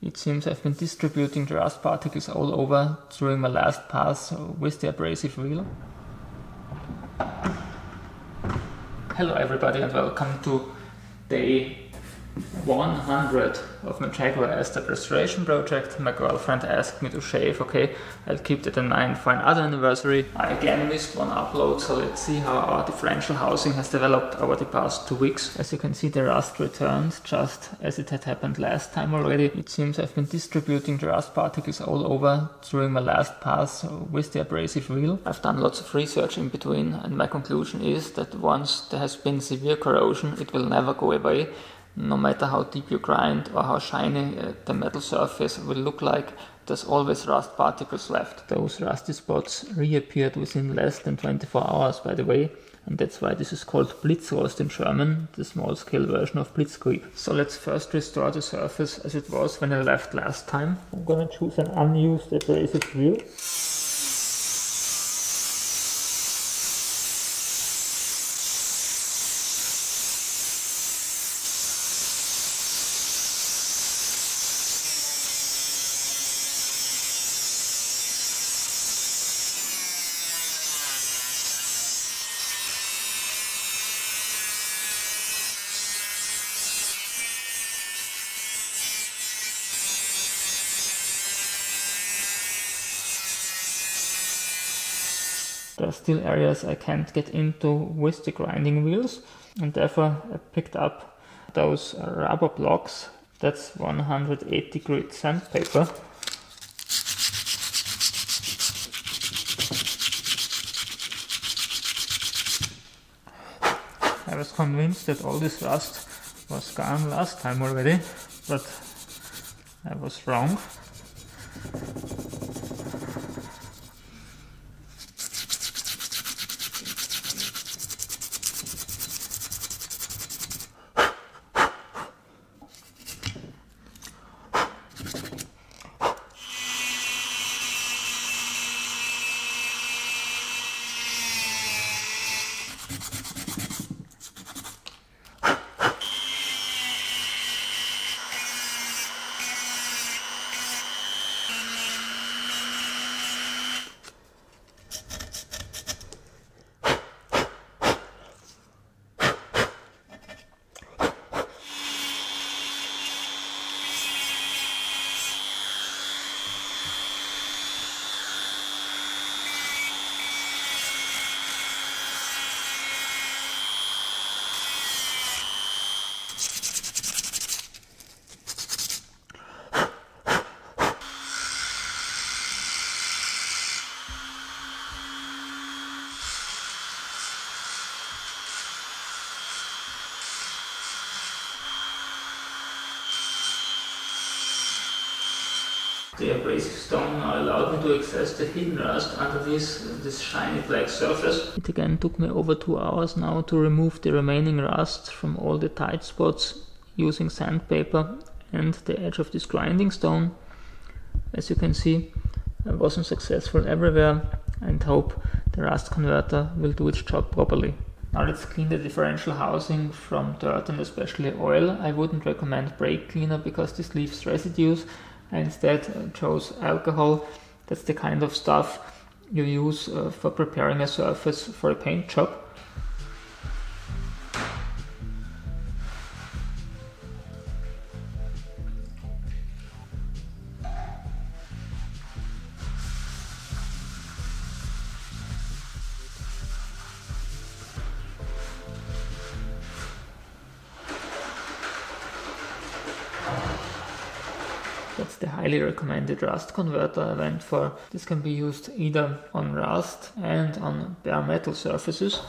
It seems I've been distributing the rust particles all over during my last pass with the abrasive wheel. Hello everybody and welcome to day 100 of my Jaguar S-Type restoration project. My girlfriend asked me to shave. Okay, I'll keep that in mind for another anniversary. I again missed one upload, so let's see how our differential housing has developed over the past 2 weeks. As you can see, the rust returned just as it had happened last time already. It seems I've been distributing the rust particles all over during my last pass with the abrasive wheel. I've done lots of research in between, and my conclusion is that once there has been severe corrosion, it will never go away. No matter how deep you grind or how shiny the metal surface will look like, there's always rust particles left. Those rusty spots reappeared within less than 24 hours, by the way, and that's why this is called Blitzrost in German, the small-scale version of Blitzkrieg. So let's first restore the surface as it was when I left last time. I'm gonna choose an unused abrasive wheel. There are still areas I can't get into with the grinding wheels, and therefore I picked up those rubber blocks. That's 180 grit sandpaper. I was convinced that all this rust was gone last time already, but I was wrong. The abrasive stone now allowed me to access the hidden rust underneath this shiny black surface. It again took me over 2 hours now to remove the remaining rust from all the tight spots using sandpaper and the edge of this grinding stone. As you can see, I wasn't successful everywhere and hope the rust converter will do its job properly. Now let's clean the differential housing from dirt and especially oil. I wouldn't recommend brake cleaner because this leaves residues. I instead chose alcohol. That's the kind of stuff you use for preparing a surface for a paint job. That's the highly recommended rust converter I went for. This can be used either on rust and on bare metal surfaces.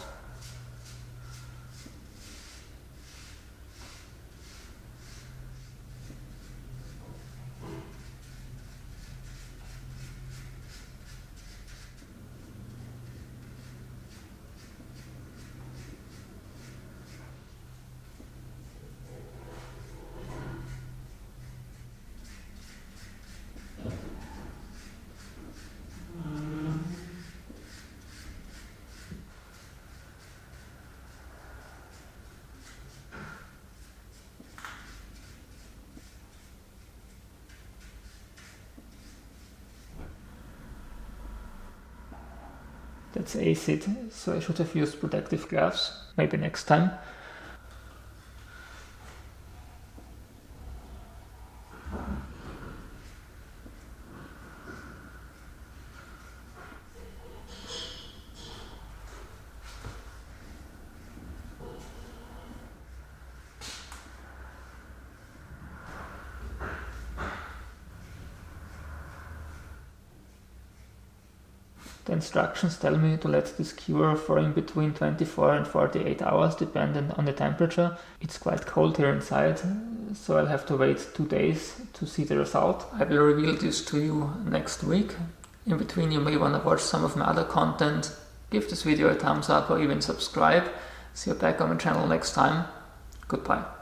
That's acid, so I should have used protective gloves, maybe next time. The instructions tell me to let this cure for in between 24 and 48 hours, depending on the temperature. It's quite cold here inside, so I'll have to wait 2 days to see the result. I will reveal this to you next week. In between, you may want to watch some of my other content. Give this video a thumbs up or even subscribe. See you back on my channel next time. Goodbye.